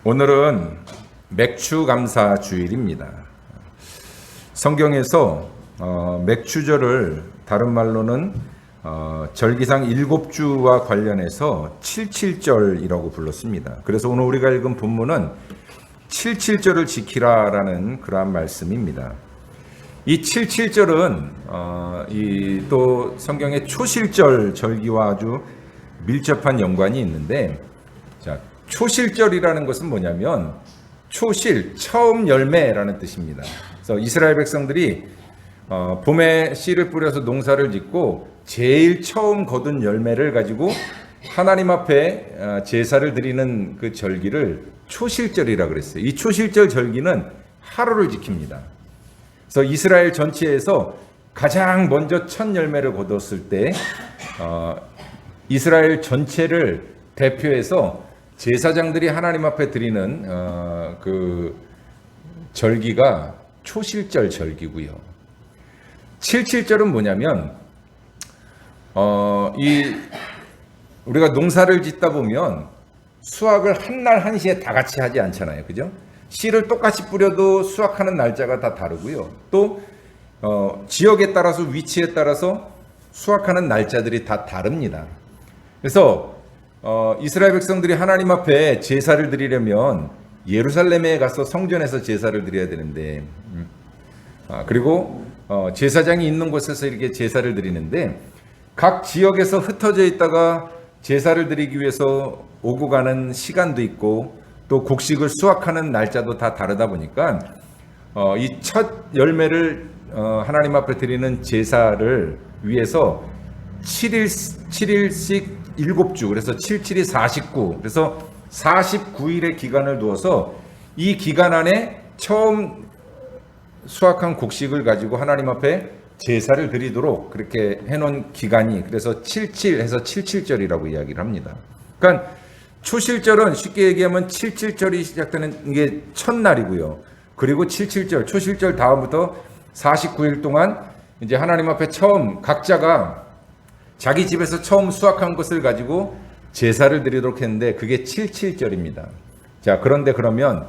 오늘은 맥추감사 주일입니다. 성경에서 맥추절을 다른 말로는 절기상 7주와 관련해서 77절이라고 불렀습니다. 그래서 오늘 우리가 읽은 본문은 77절을 지키라라는 그러한 말씀입니다. 이 77절은 또 성경의 초실절 절기와 아주 밀접한 연관이 있는데, 자, 초실절이라는 것은 뭐냐면 초실, 처음 열매라는 뜻입니다. 그래서 이스라엘 백성들이 봄에 씨를 뿌려서 농사를 짓고 제일 처음 거둔 열매를 가지고 하나님 앞에 제사를 드리는 그 절기를 초실절이라고 그랬어요. 이 초실절 절기는 하루를 지킵니다. 그래서 이스라엘 전체에서 가장 먼저 첫 열매를 거뒀을 때 이스라엘 전체를 대표해서 제사장들이 하나님 앞에 드리는 그 절기가 초실절 절기고요. 77절은 뭐냐면 우리가 농사를 짓다 보면 수확을 한날 한시에 다 같이 하지 않잖아요. 그죠? 씨를 똑같이 뿌려도 수확하는 날짜가 다 다르고요. 또 지역에 따라서, 위치에 따라서 수확하는 날짜들이 다 다릅니다. 그래서 이스라엘 백성들이 하나님 앞에 제사를 드리려면 예루살렘에 가서 성전에서 제사를 드려야 되는데, 그리고 제사장이 있는 곳에서 이렇게 제사를 드리는데, 각 지역에서 흩어져 있다가 제사를 드리기 위해서 오고 가는 시간도 있고 또 곡식을 수확하는 날짜도 다 다르다 보니까 이 첫 열매를 하나님 앞에 드리는 제사를 위해서 7일씩 7주, 그래서 77이 49, 그래서 49일의 기간을 두어서 이 기간 안에 처음 수확한 곡식을 가지고 하나님 앞에 제사를 드리도록 그렇게 해놓은 기간이, 그래서 77해서 77절이라고 이야기를 합니다. 그러니까 초실절은 쉽게 얘기하면 77절이 시작되는 게 첫날이고요. 그리고 77절, 초실절 다음부터 49일 동안 이제 하나님 앞에 처음 각자가 자기 집에서 처음 수확한 것을 가지고 제사를 드리도록 했는데 그게 77절입니다. 자, 그런데 그러면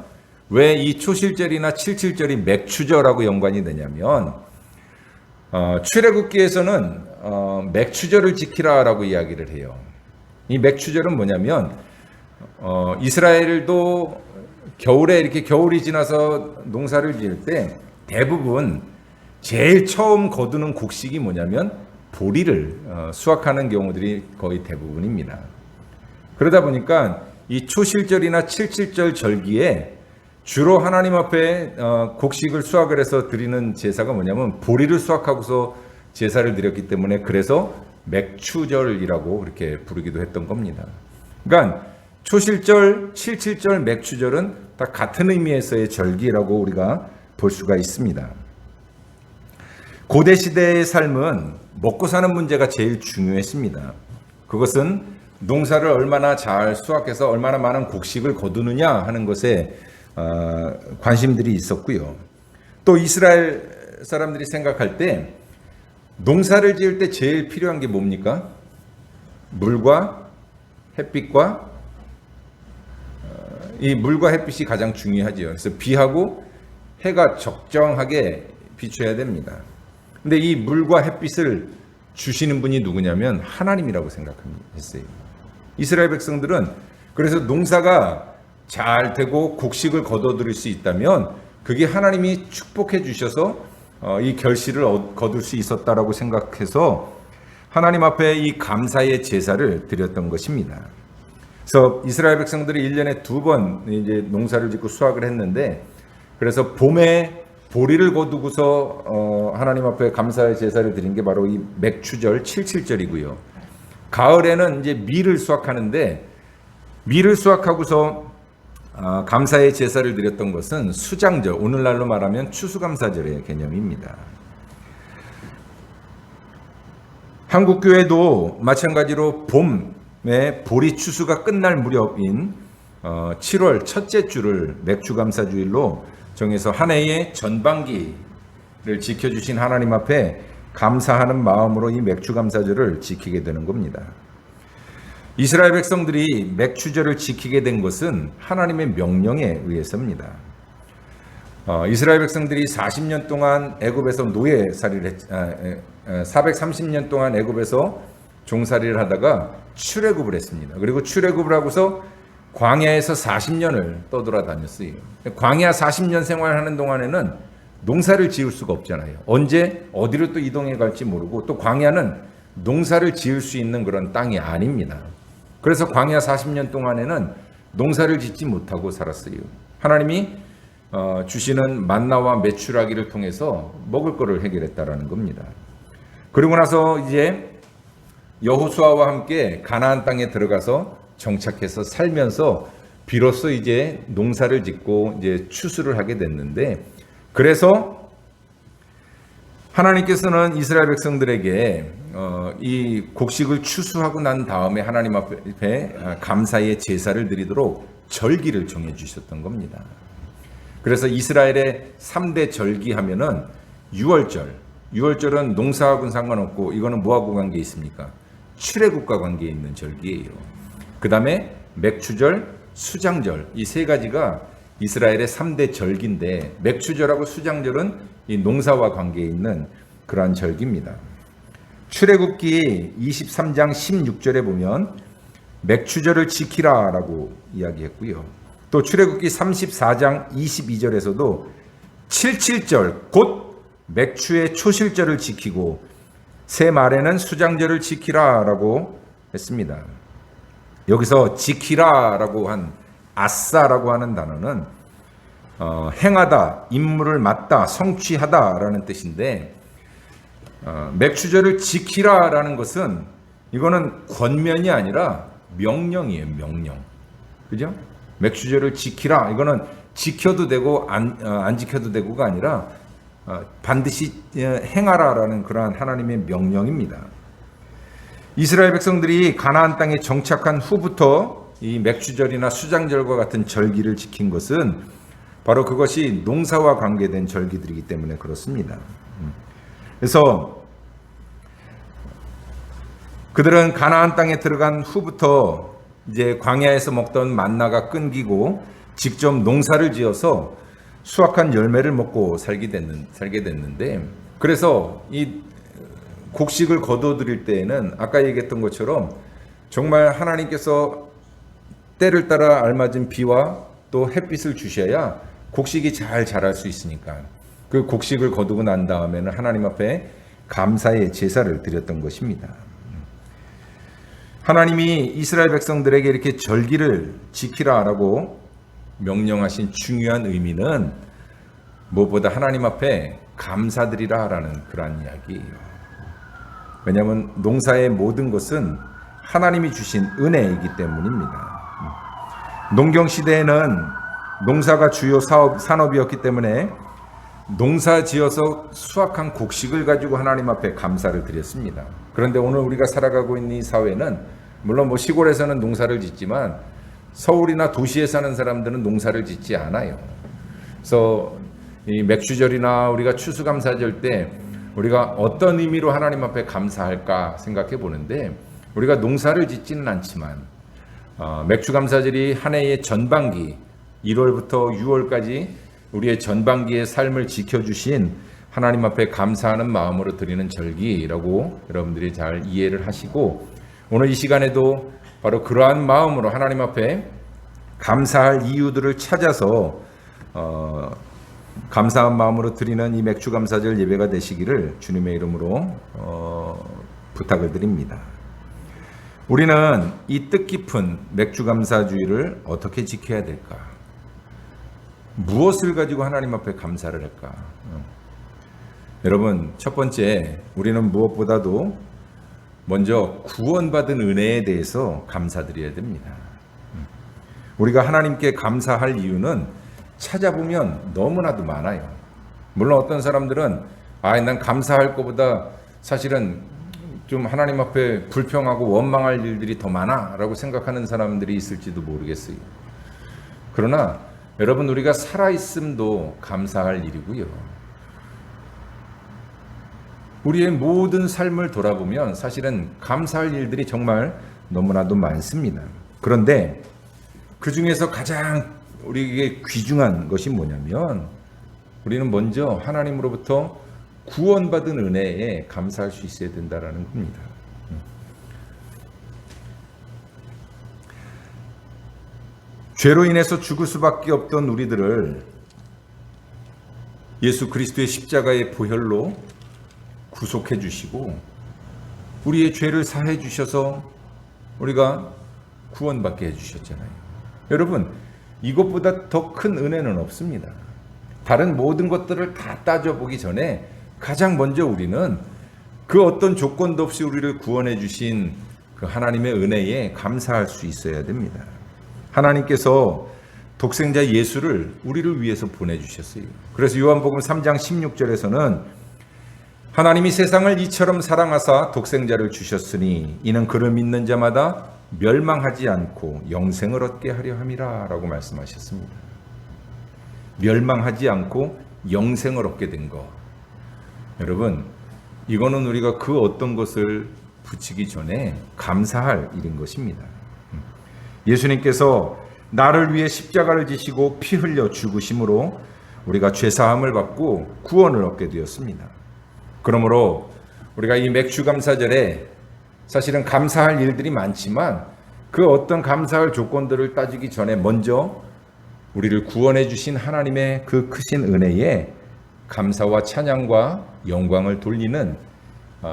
왜 이 초실절이나 77절이 맥추절하고 연관이 되냐면 출애굽기에서는 맥추절을 지키라라고 이야기를 해요. 이 맥추절은 뭐냐면 이스라엘도 겨울에 이렇게 겨울이 지나서 농사를 지을 때 대부분 제일 처음 거두는 곡식이 뭐냐면 보리를 수확하는 경우들이 거의 대부분입니다. 그러다 보니까 이 초실절이나 77절 절기에 주로 하나님 앞에 곡식을 수확을 해서 드리는 제사가 뭐냐면 보리를 수확하고서 제사를 드렸기 때문에 그래서 맥추절이라고 그렇게 부르기도 했던 겁니다. 그러니까 초실절, 77절, 맥추절은 다 같은 의미에서의 절기라고 우리가 볼 수가 있습니다. 고대 시대의 삶은 먹고 사는 문제가 제일 중요했습니다. 그것은 농사를 얼마나 잘 수확해서 얼마나 많은 곡식을 거두느냐 하는 것에 관심들이 있었고요. 또 이스라엘 사람들이 생각할 때 농사를 지을 때 제일 필요한 게 뭡니까? 물과 햇빛과 이 물과 햇빛이 가장 중요하지요. 그래서 비하고 해가 적정하게 비춰야 됩니다. 근데 이 물과 햇빛을 주시는 분이 누구냐면 하나님이라고 생각했어요. 이스라엘 백성들은 그래서 농사가 잘 되고 곡식을 거둬들일 수 있다면 그게 하나님이 축복해 주셔서 이 결실을 거둘 수 있었다라고 생각해서 하나님 앞에 이 감사의 제사를 드렸던 것입니다. 그래서 이스라엘 백성들이 1년에 2번 이제 농사를 짓고 수확을 했는데, 그래서 봄에 보리를 거두고서 하나님 앞에 감사의 제사를 드린 게 바로 이 맥추절 77절이고요. 가을에는 이제 밀을 수확하는데 밀을 수확하고서 감사의 제사를 드렸던 것은 수장절, 오늘날로 말하면 추수감사절의 개념입니다. 한국교회도 마찬가지로 봄에 보리 추수가 끝날 무렵인 7월 첫째 주를 맥추감사주일로 정해서 한 해의 전반기를 지켜주신 하나님 앞에 감사하는 마음으로 이 맥추감사절을 지키게 되는 겁니다. 이스라엘 백성들이 맥추절을 지키게 된 것은 하나님의 명령에 의해서입니다. 이스라엘 백성들이 40년 동안 애굽에서 노예살이를 430년 동안 애굽에서 종살이를 하다가 출애굽을 했습니다. 그리고 출애굽을 하고서 광야에서 40년을 떠돌아다녔어요. 광야 40년 생활하는 동안에는 농사를 지을 수가 없잖아요. 언제 어디로 또 이동해 갈지 모르고, 또 광야는 농사를 지을 수 있는 그런 땅이 아닙니다. 그래서 광야 40년 동안에는 농사를 짓지 못하고 살았어요. 하나님이 주시는 만나와 메추라기를 통해서 먹을 거를 해결했다라는 겁니다. 그리고 나서 이제 여호수아와 함께 가나안 땅에 들어가서 정착해서 살면서 비로소 이제 농사를 짓고 이제 추수를 하게 됐는데, 그래서 하나님께서는 이스라엘 백성들에게 이 곡식을 추수하고 난 다음에 하나님 앞에 감사의 제사를 드리도록 절기를 정해 주셨던 겁니다. 그래서 이스라엘의 3대 절기 하면은 6월절은 농사하고는 상관없고, 이거는 뭐하고 관계 있습니까? 출애굽과 관계 있는 절기예요. 그 다음에 맥추절, 수장절, 이 세 가지가 이스라엘의 3대 절기인데, 맥추절하고 수장절은 이 농사와 관계 있는 그러한 절기입니다. 출애굽기 23장 16절에 보면 맥추절을 지키라라고 이야기했고요. 또 출애굽기 34장 22절에서도 77절 곧 맥추의 초실절을 지키고 새 말에는 수장절을 지키라라고 했습니다. 여기서 지키라라고 한 아싸라고 하는 단어는 행하다, 임무를 맡다, 성취하다라는 뜻인데, 맥추절을 지키라라는 것은 이거는 권면이 아니라 명령이에요. 명령. 그죠? 맥추절을 지키라. 이거는 지켜도 되고 안 지켜도 되고가 아니라 반드시 행하라라는 그러한 하나님의 명령입니다. 이스라엘 백성들이 가나안 땅에 정착한 후부터 이 맥추절이나 수장절과 같은 절기를 지킨 것은 바로 그것이 농사와 관계된 절기들이기 때문에 그렇습니다. 그래서 그들은 가나안 땅에 들어간 후부터 이제 광야에서 먹던 만나가 끊기고 직접 농사를 지어서 수확한 열매를 먹고 살게 됐는데, 그래서 이 곡식을 거둬들일 때에는 아까 얘기했던 것처럼 정말 하나님께서 때를 따라 알맞은 비와 또 햇빛을 주셔야 곡식이 잘 자랄 수 있으니까 그 곡식을 거두고 난 다음에는 하나님 앞에 감사의 제사를 드렸던 것입니다. 하나님이 이스라엘 백성들에게 이렇게 절기를 지키라라고 명령하신 중요한 의미는 무엇보다 하나님 앞에 감사드리라라는 그러한 이야기예요. 왜냐하면 농사의 모든 것은 하나님이 주신 은혜이기 때문입니다. 농경 시대에는 농사가 주요 산업이었기 때문에 농사 지어서 수확한 곡식을 가지고 하나님 앞에 감사를 드렸습니다. 그런데 오늘 우리가 살아가고 있는 이 사회는 물론 시골에서는 농사를 짓지만 서울이나 도시에 사는 사람들은 농사를 짓지 않아요. 그래서 이 맥추절이나 우리가 추수감사절 때 우리가 어떤 의미로 하나님 앞에 감사할까 생각해 보는데, 우리가 농사를 짓지는 않지만 맥추감사절이 한 해의 전반기 1월부터 6월까지 우리의 전반기의 삶을 지켜주신 하나님 앞에 감사하는 마음으로 드리는 절기라고 여러분들이 잘 이해를 하시고, 오늘 이 시간에도 바로 그러한 마음으로 하나님 앞에 감사할 이유들을 찾아서 감사한 마음으로 드리는 이 맥추감사절 예배가 되시기를 주님의 이름으로 부탁을 드립니다. 우리는 이 뜻깊은 맥추감사주의를 어떻게 지켜야 될까? 무엇을 가지고 하나님 앞에 감사를 할까? 여러분, 첫 번째, 우리는 무엇보다도 먼저 구원받은 은혜에 대해서 감사드려야 됩니다. 우리가 하나님께 감사할 이유는 찾아보면 너무나도 많아요. 물론 어떤 사람들은 난 감사할 것보다 사실은 좀 하나님 앞에 불평하고 원망할 일들이 더 많아라고 생각하는 사람들이 있을지도 모르겠어요. 그러나 여러분, 우리가 살아있음도 감사할 일이고요. 우리의 모든 삶을 돌아보면 사실은 감사할 일들이 정말 너무나도 많습니다. 그런데 그 중에서 가장 우리에게 귀중한 것이 뭐냐면 우리는 먼저 하나님으로부터 구원받은 은혜에 감사할 수 있어야 된다는 겁니다. 죄로 인해서 죽을 수밖에 없던 우리들을 예수 그리스도의 십자가의 보혈로 구속해 주시고 우리의 죄를 사해 주셔서 우리가 구원받게 해 주셨잖아요. 여러분, 이것보다 더 큰 은혜는 없습니다. 다른 모든 것들을 다 따져보기 전에 가장 먼저 우리는 그 어떤 조건도 없이 우리를 구원해 주신 그 하나님의 은혜에 감사할 수 있어야 됩니다. 하나님께서 독생자 예수를 우리를 위해서 보내주셨어요. 그래서 요한복음 3장 16절에서는 하나님이 세상을 이처럼 사랑하사 독생자를 주셨으니 이는 그를 믿는 자마다 멸망하지 않고 영생을 얻게 하려 함이라 라고 말씀하셨습니다. 멸망하지 않고 영생을 얻게 된 것. 여러분, 이거는 우리가 그 어떤 것을 붙이기 전에 감사할 일인 것입니다. 예수님께서 나를 위해 십자가를 지시고 피 흘려 죽으심으로 우리가 죄사함을 받고 구원을 얻게 되었습니다. 그러므로 우리가 이 맥주감사절에 사실은 감사할 일들이 많지만 그 어떤 감사할 조건들을 따지기 전에 먼저 우리를 구원해 주신 하나님의 그 크신 은혜에 감사와 찬양과 영광을 돌리는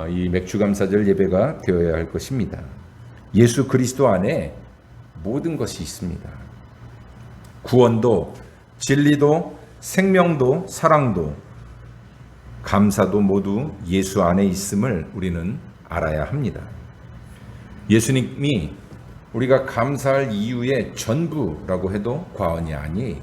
이 맥주감사절 예배가 되어야 할 것입니다. 예수 그리스도 안에 모든 것이 있습니다. 구원도, 진리도, 생명도, 사랑도, 감사도 모두 예수 안에 있음을 우리는 알아야 합니다. 예수님이 우리가 감사할 이유의 전부라고 해도 과언이 아니에요.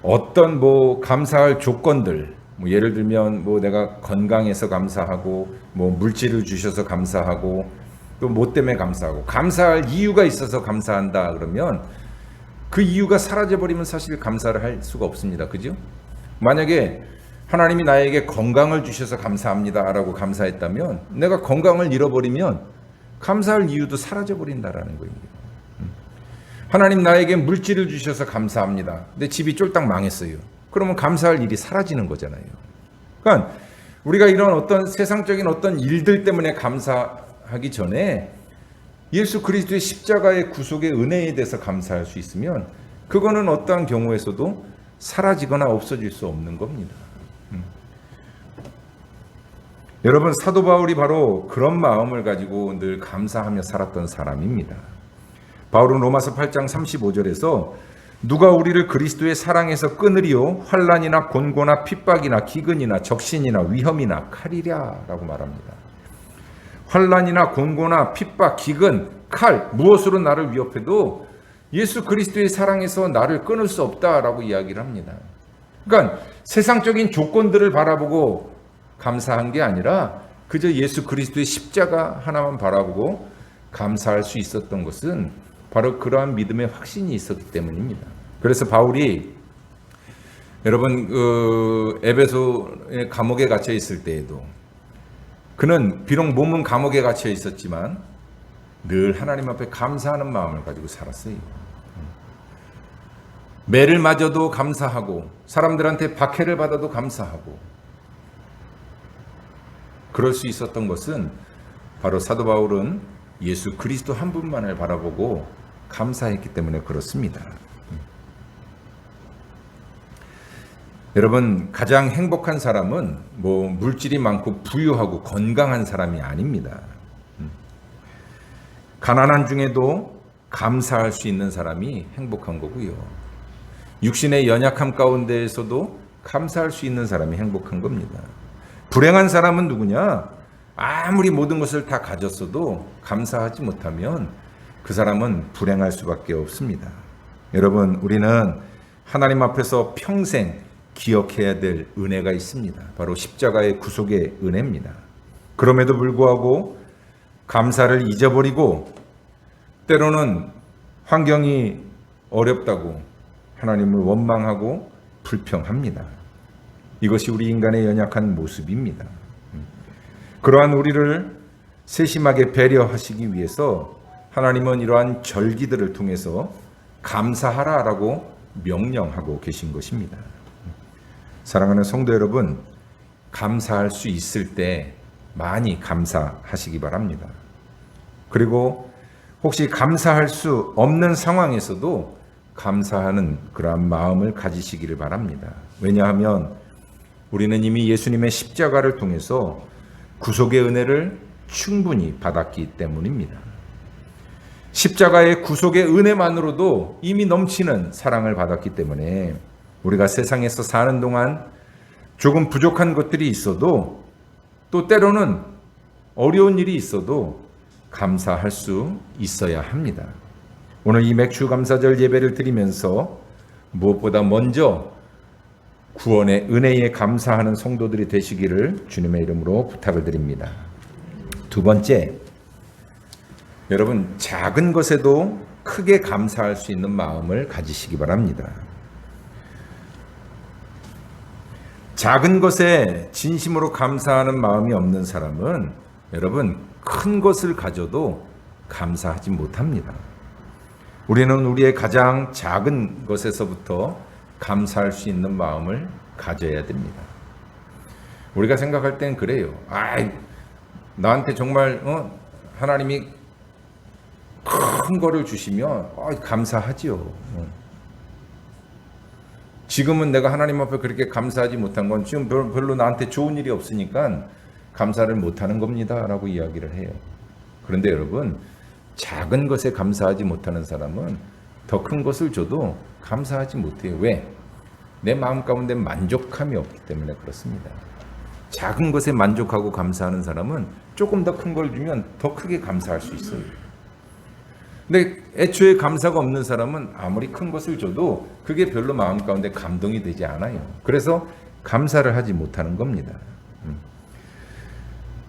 어떤 감사할 조건들, 예를 들면 내가 건강해서 감사하고 물질을 주셔서 감사하고 또 뭐 때문에 감사하고 감사할 이유가 있어서 감사한다 그러면 그 이유가 사라져 버리면 사실 감사를 할 수가 없습니다. 그죠? 만약에 하나님이 나에게 건강을 주셔서 감사합니다라고 감사했다면 내가 건강을 잃어버리면 감사할 이유도 사라져 버린다라는 거예요. 하나님 나에게 물질을 주셔서 감사합니다. 내 집이 쫄딱 망했어요. 그러면 감사할 일이 사라지는 거잖아요. 그러니까 우리가 이런 어떤 세상적인 어떤 일들 때문에 감사하기 전에 예수 그리스도의 십자가의 구속의 은혜에 대해서 감사할 수 있으면 그거는 어떠한 경우에서도 사라지거나 없어질 수 없는 겁니다. 여러분, 사도 바울이 바로 그런 마음을 가지고 늘 감사하며 살았던 사람입니다. 바울은 로마서 8장 35절에서 누가 우리를 그리스도의 사랑에서 끊으리요 환난이나 곤고나 핍박이나 기근이나 적신이나 위험이나 칼이랴 라고 말합니다. 환난이나 곤고나 핍박, 기근, 칼 무엇으로 나를 위협해도 예수 그리스도의 사랑에서 나를 끊을 수 없다라고 이야기를 합니다. 그러니까 세상적인 조건들을 바라보고 감사한 게 아니라 그저 예수 그리스도의 십자가 하나만 바라보고 감사할 수 있었던 것은 바로 그러한 믿음의 확신이 있었기 때문입니다. 그래서 바울이 여러분 에베소의 감옥에 갇혀 있을 때에도 그는 비록 몸은 감옥에 갇혀 있었지만 늘 하나님 앞에 감사하는 마음을 가지고 살았어요. 매를 맞아도 감사하고 사람들한테 박해를 받아도 감사하고 그럴 수 있었던 것은 바로 사도 바울은 예수 그리스도 한 분만을 바라보고 감사했기 때문에 그렇습니다. 여러분, 가장 행복한 사람은 물질이 많고 부유하고 건강한 사람이 아닙니다. 가난한 중에도 감사할 수 있는 사람이 행복한 거고요. 육신의 연약함 가운데에서도 감사할 수 있는 사람이 행복한 겁니다. 불행한 사람은 누구냐? 아무리 모든 것을 다 가졌어도 감사하지 못하면 그 사람은 불행할 수밖에 없습니다. 여러분, 우리는 하나님 앞에서 평생 기억해야 될 은혜가 있습니다. 바로 십자가의 구속의 은혜입니다. 그럼에도 불구하고 감사를 잊어버리고 때로는 환경이 어렵다고 하나님을 원망하고 불평합니다. 이것이 우리 인간의 연약한 모습입니다. 그러한 우리를 세심하게 배려하시기 위해서 하나님은 이러한 절기들을 통해서 감사하라라고 명령하고 계신 것입니다. 사랑하는 성도 여러분, 감사할 수 있을 때 많이 감사하시기 바랍니다. 그리고 혹시 감사할 수 없는 상황에서도 감사하는 그러한 마음을 가지시기를 바랍니다. 왜냐하면 우리는 이미 예수님의 십자가를 통해서 구속의 은혜를 충분히 받았기 때문입니다. 십자가의 구속의 은혜만으로도 이미 넘치는 사랑을 받았기 때문에 우리가 세상에서 사는 동안 조금 부족한 것들이 있어도 또 때로는 어려운 일이 있어도 감사할 수 있어야 합니다. 오늘 이 맥주 감사절 예배를 드리면서 무엇보다 먼저 구원의 은혜에 감사하는 성도들이 되시기를 주님의 이름으로 부탁을 드립니다. 두 번째, 여러분 작은 것에도 크게 감사할 수 있는 마음을 가지시기 바랍니다. 작은 것에 진심으로 감사하는 마음이 없는 사람은 여러분 큰 것을 가져도 감사하지 못합니다. 우리는 우리의 가장 작은 것에서부터 감사할 수 있는 마음을 가져야 됩니다. 우리가 생각할 땐 그래요. 나한테 정말 하나님이 큰 거를 주시면 감사하지요. 지금은 내가 하나님 앞에 그렇게 감사하지 못한 건 지금 별로 나한테 좋은 일이 없으니까 감사를 못하는 겁니다 라고 이야기를 해요. 그런데 여러분, 작은 것에 감사하지 못하는 사람은 더 큰 것을 줘도 감사하지 못해요. 왜? 내 마음 가운데 만족함이 없기 때문에 그렇습니다. 작은 것에 만족하고 감사하는 사람은 조금 더 큰 걸 주면 더 크게 감사할 수 있어요. 근데 애초에 감사가 없는 사람은 아무리 큰 것을 줘도 그게 별로 마음 가운데 감동이 되지 않아요. 그래서 감사를 하지 못하는 겁니다.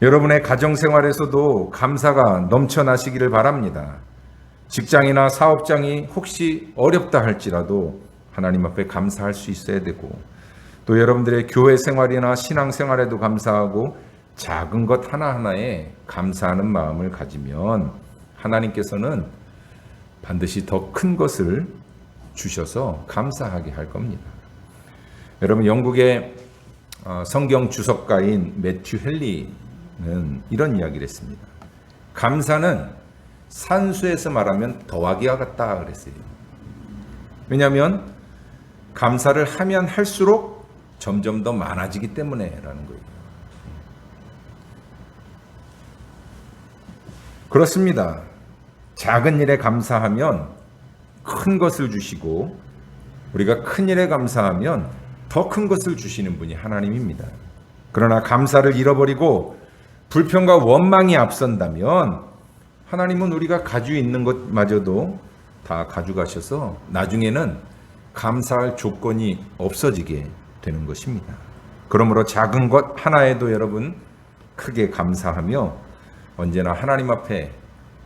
여러분의 가정생활에서도 감사가 넘쳐나시기를 바랍니다. 직장이나 사업장이 혹시 어렵다 할지라도 하나님 앞에 감사할 수 있어야 되고, 또 여러분들의 교회 생활이나 신앙 생활에도 감사하고 작은 것 하나하나에 감사하는 마음을 가지면 하나님께서는 반드시 더 큰 것을 주셔서 감사하게 할 겁니다. 여러분, 영국의 성경 주석가인 매튜 헨리는 이런 이야기를 했습니다. 감사는 산수에서 말하면 더하기와 같다 그랬어요. 왜냐하면 감사를 하면 할수록 점점 더 많아지기 때문에라는 거예요. 그렇습니다. 작은 일에 감사하면 큰 것을 주시고, 우리가 큰 일에 감사하면 더 큰 것을 주시는 분이 하나님입니다. 그러나 감사를 잃어버리고 불평과 원망이 앞선다면 하나님은 우리가 가지고 있는 것마저도 다 가져가셔서 나중에는 감사할 조건이 없어지게 되는 것입니다. 그러므로 작은 것 하나에도 여러분 크게 감사하며 언제나 하나님 앞에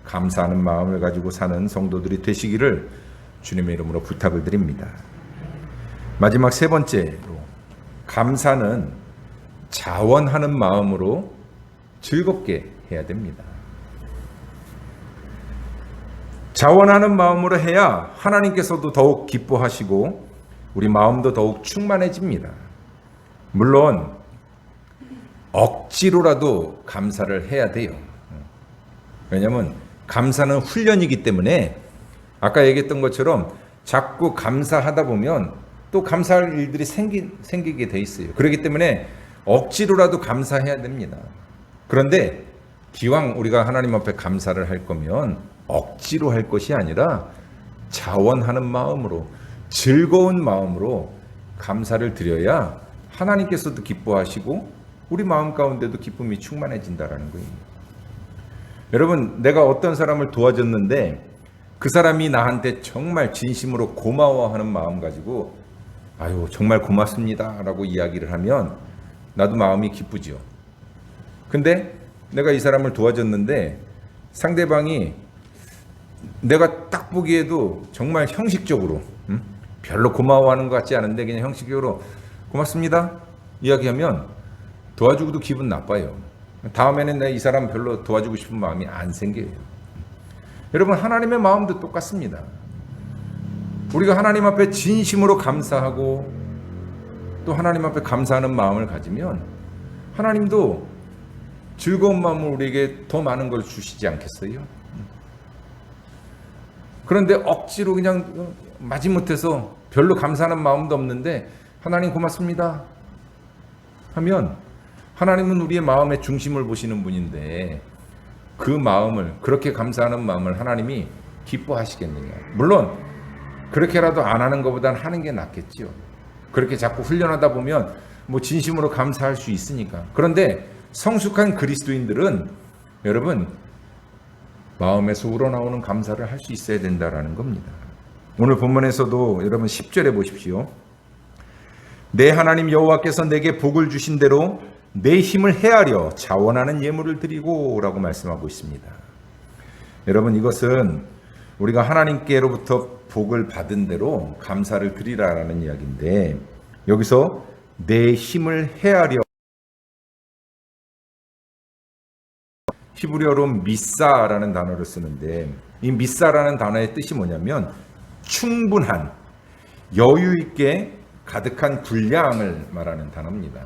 감사하는 마음을 가지고 사는 성도들이 되시기를 주님의 이름으로 부탁을 드립니다. 마지막 세 번째로, 감사는 자원하는 마음으로 즐겁게 해야 됩니다. 자원하는 마음으로 해야 하나님께서도 더욱 기뻐하시고 우리 마음도 더욱 충만해집니다. 물론 억지로라도 감사를 해야 돼요. 왜냐하면 감사는 훈련이기 때문에 아까 얘기했던 것처럼 자꾸 감사하다 보면 또 감사할 일들이 생기게 돼 있어요. 그렇기 때문에 억지로라도 감사해야 됩니다. 그런데 기왕 우리가 하나님 앞에 감사를 할 거면 억지로 할 것이 아니라 자원하는 마음으로, 즐거운 마음으로 감사를 드려야 하나님께서도 기뻐하시고 우리 마음 가운데도 기쁨이 충만해진다라는 거예요. 여러분, 내가 어떤 사람을 도와줬는데 그 사람이 나한테 정말 진심으로 고마워하는 마음 가지고 아유 정말 고맙습니다 라고 이야기를 하면 나도 마음이 기쁘죠. 근데 내가 이 사람을 도와줬는데 상대방이 내가 딱 보기에도 정말 형식적으로 별로 고마워하는 것 같지 않은데 그냥 형식적으로 고맙습니다 이야기하면 도와주고도 기분 나빠요. 다음에는 내가 이 사람 별로 도와주고 싶은 마음이 안 생겨요. 여러분, 하나님의 마음도 똑같습니다. 우리가 하나님 앞에 진심으로 감사하고 또 하나님 앞에 감사하는 마음을 가지면 하나님도 즐거운 마음으로 우리에게 더 많은 걸 주시지 않겠어요? 그런데 억지로 그냥 마지못해서 별로 감사하는 마음도 없는데 하나님 고맙습니다 하면 하나님은 우리의 마음의 중심을 보시는 분인데 그 마음을, 그렇게 감사하는 마음을 하나님이 기뻐하시겠느냐? 물론 그렇게라도 안 하는 것보단 하는 게 낫겠죠. 그렇게 자꾸 훈련하다 보면 뭐 진심으로 감사할 수 있으니까. 그런데 성숙한 그리스도인들은 여러분 마음에서 우러나오는 감사를 할 수 있어야 된다라는 겁니다. 오늘 본문에서도 여러분 10절에 보십시오. 내 하나님 여호와께서 내게 복을 주신 대로 내 힘을 헤아려 자원하는 예물을 드리고 라고 말씀하고 있습니다. 여러분, 이것은 우리가 하나님께로부터 복을 받은 대로 감사를 드리라라는 이야기인데, 여기서 내 힘을 헤아려, 히브리어로 미사라는 단어를 쓰는데, 이 미사라는 단어의 뜻이 뭐냐면 충분한, 여유 있게 가득한 분량을 말하는 단어입니다.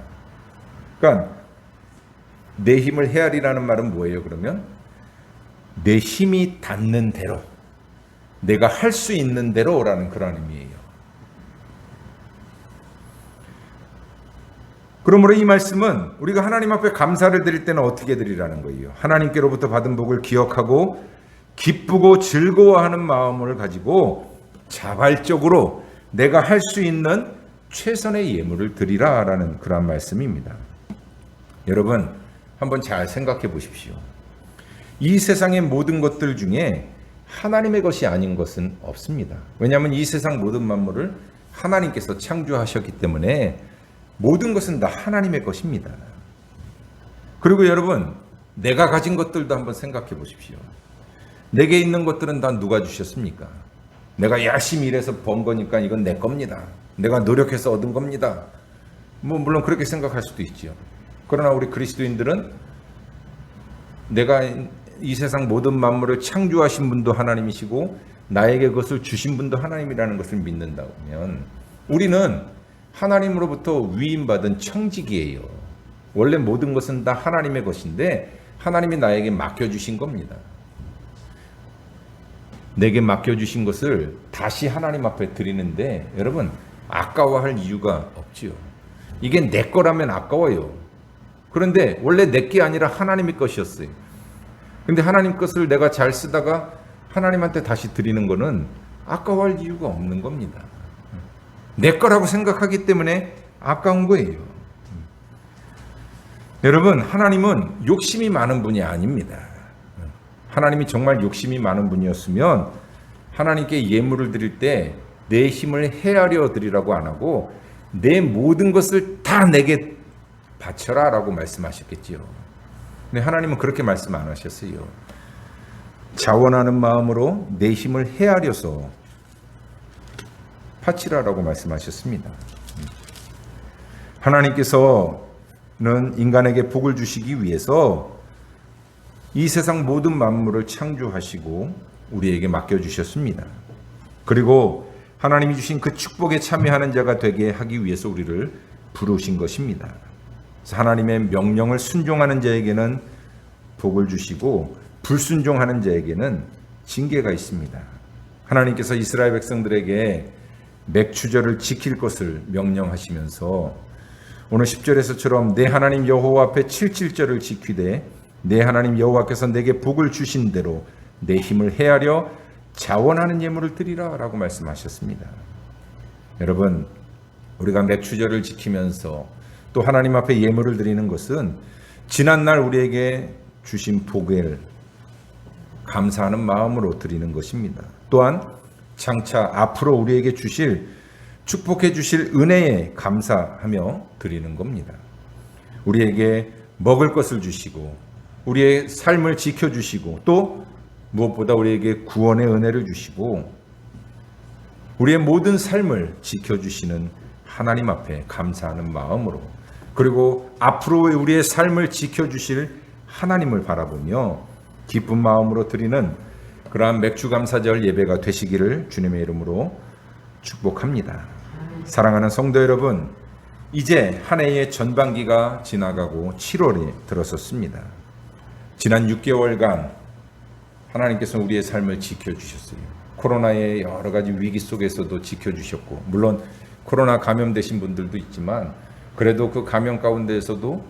그러니까 내 힘을 헤아리라는 말은 뭐예요? 그러면 내 힘이 닿는 대로, 내가 할 수 있는 대로라는 그런 의미예요. 그러므로 이 말씀은 우리가 하나님 앞에 감사를 드릴 때는 어떻게 드리라는 거예요? 하나님께로부터 받은 복을 기억하고 기쁘고 즐거워하는 마음을 가지고 자발적으로 내가 할 수 있는 최선의 예물을 드리라라는 그런 말씀입니다. 여러분, 한번 잘 생각해 보십시오. 이 세상의 모든 것들 중에 하나님의 것이 아닌 것은 없습니다. 왜냐하면 이 세상 모든 만물을 하나님께서 창조하셨기 때문에 모든 것은 다 하나님의 것입니다. 그리고 여러분, 내가 가진 것들도 한번 생각해 보십시오. 내게 있는 것들은 다 누가 주셨습니까? 내가 열심히 일해서 번 거니까 이건 내 겁니다. 내가 노력해서 얻은 겁니다. 물론 그렇게 생각할 수도 있죠. 그러나 우리 그리스도인들은 내가 이 세상 모든 만물을 창조하신 분도 하나님이시고 나에게 그것을 주신 분도 하나님이라는 것을 믿는다면 우리는 하나님으로부터 위임받은 청직이에요. 원래 모든 것은 다 하나님의 것인데 하나님이 나에게 맡겨주신 겁니다. 내게 맡겨주신 것을 다시 하나님 앞에 드리는데 여러분, 아까워할 이유가 없지요. 이게 내 거라면 아까워요. 그런데 원래 내 게 아니라 하나님의 것이었어요. 근데 하나님 것을 내가 잘 쓰다가 하나님한테 다시 드리는 거는 아까워할 이유가 없는 겁니다. 내 거라고 생각하기 때문에 아까운 거예요. 여러분, 하나님은 욕심이 많은 분이 아닙니다. 하나님이 정말 욕심이 많은 분이었으면 하나님께 예물을 드릴 때 내 힘을 헤아려 드리라고 안 하고 내 모든 것을 다 내게 바쳐라 라고 말씀하셨겠지요. 근데 하나님은 그렇게 말씀 안 하셨어요. 자원하는 마음으로 내 힘을 헤아려서 바치라라고 말씀하셨습니다. 하나님께서는 인간에게 복을 주시기 위해서 이 세상 모든 만물을 창조하시고 우리에게 맡겨주셨습니다. 그리고 하나님이 주신 그 축복에 참여하는 자가 되게 하기 위해서 우리를 부르신 것입니다. 그래서 하나님의 명령을 순종하는 자에게는 복을 주시고 불순종하는 자에게는 징계가 있습니다. 하나님께서 이스라엘 백성들에게 맥추절을 지킬 것을 명령하시면서 오늘 10절에서처럼 내 하나님 여호와 앞에 칠칠절을 지키되 내 하나님 여호와께서 내게 복을 주신 대로 내 힘을 헤아려 자원하는 예물을 드리라 라고 말씀하셨습니다. 여러분, 우리가 맥추절을 지키면서 또 하나님 앞에 예물을 드리는 것은 지난날 우리에게 주신 복을 감사하는 마음으로 드리는 것입니다. 또한 장차 앞으로 우리에게 주실 축복해 주실 은혜에 감사하며 드리는 겁니다. 우리에게 먹을 것을 주시고 우리의 삶을 지켜주시고 또 무엇보다 우리에게 구원의 은혜를 주시고 우리의 모든 삶을 지켜주시는 하나님 앞에 감사하는 마음으로 그리고 앞으로 우리의 삶을 지켜주실 하나님을 바라보며 기쁜 마음으로 드리는 그러한 맥주감사절 예배가 되시기를 주님의 이름으로 축복합니다. 사랑하는 성도 여러분, 이제 한 해의 전반기가 지나가고 7월이 들어섰습니다. 지난 6개월간 하나님께서 우리의 삶을 지켜주셨어요. 코로나의 여러 가지 위기 속에서도 지켜주셨고, 물론 코로나 감염되신 분들도 있지만 그래도 그 감염 가운데에서도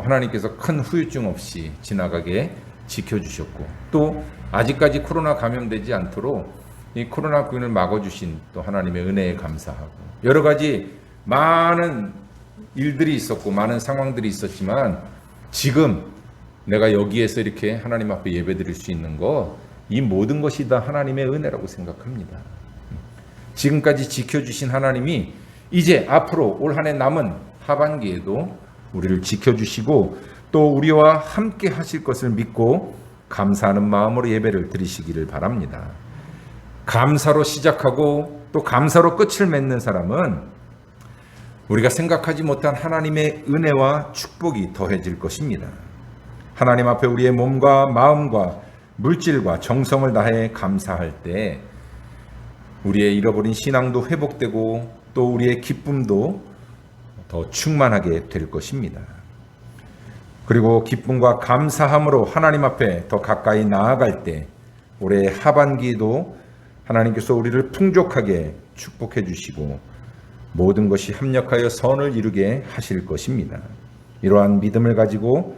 하나님께서 큰 후유증 없이 지나가게 지켜주셨고, 또 아직까지 코로나 감염되지 않도록 이 코로나19를 막아주신 또 하나님의 은혜에 감사하고, 여러 가지 많은 일들이 있었고 많은 상황들이 있었지만 지금 내가 여기에서 이렇게 하나님 앞에 예배드릴 수 있는 거, 이 모든 것이 다 하나님의 은혜라고 생각합니다. 지금까지 지켜주신 하나님이 이제 앞으로 올 한 해 남은 하반기에도 우리를 지켜주시고 또 우리와 함께 하실 것을 믿고 감사하는 마음으로 예배를 드리시기를 바랍니다. 감사로 시작하고 또 감사로 끝을 맺는 사람은 우리가 생각하지 못한 하나님의 은혜와 축복이 더해질 것입니다. 하나님 앞에 우리의 몸과 마음과 물질과 정성을 다해 감사할 때 우리의 잃어버린 신앙도 회복되고 또 우리의 기쁨도 더 충만하게 될 것입니다. 그리고 기쁨과 감사함으로 하나님 앞에 더 가까이 나아갈 때 올해 하반기도 하나님께서 우리를 풍족하게 축복해 주시고 모든 것이 합력하여 선을 이루게 하실 것입니다. 이러한 믿음을 가지고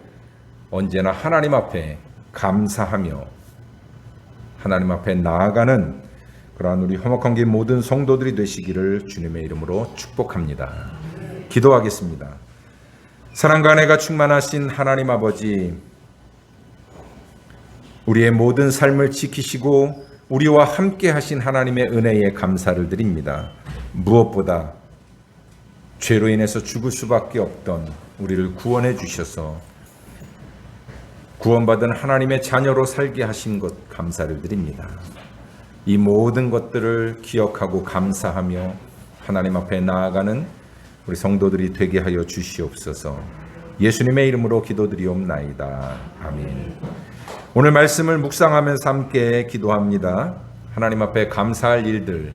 언제나 하나님 앞에 감사하며 하나님 앞에 나아가는 그러한 우리 화목한교회 모든 성도들이 되시기를 주님의 이름으로 축복합니다. 기도하겠습니다. 사랑과 은혜가 충만하신 하나님 아버지, 우리의 모든 삶을 지키시고 우리와 함께 하신 하나님의 은혜에 감사를 드립니다. 무엇보다 죄로 인해서 죽을 수밖에 없던 우리를 구원해 주셔서 구원받은 하나님의 자녀로 살게 하신 것 감사를 드립니다. 이 모든 것들을 기억하고 감사하며 하나님 앞에 나아가는 우리 성도들이 되게 하여 주시옵소서. 예수님의 이름으로 기도드리옵나이다. 아멘. 오늘 말씀을 묵상하면서 함께 기도합니다. 하나님 앞에 감사할 일들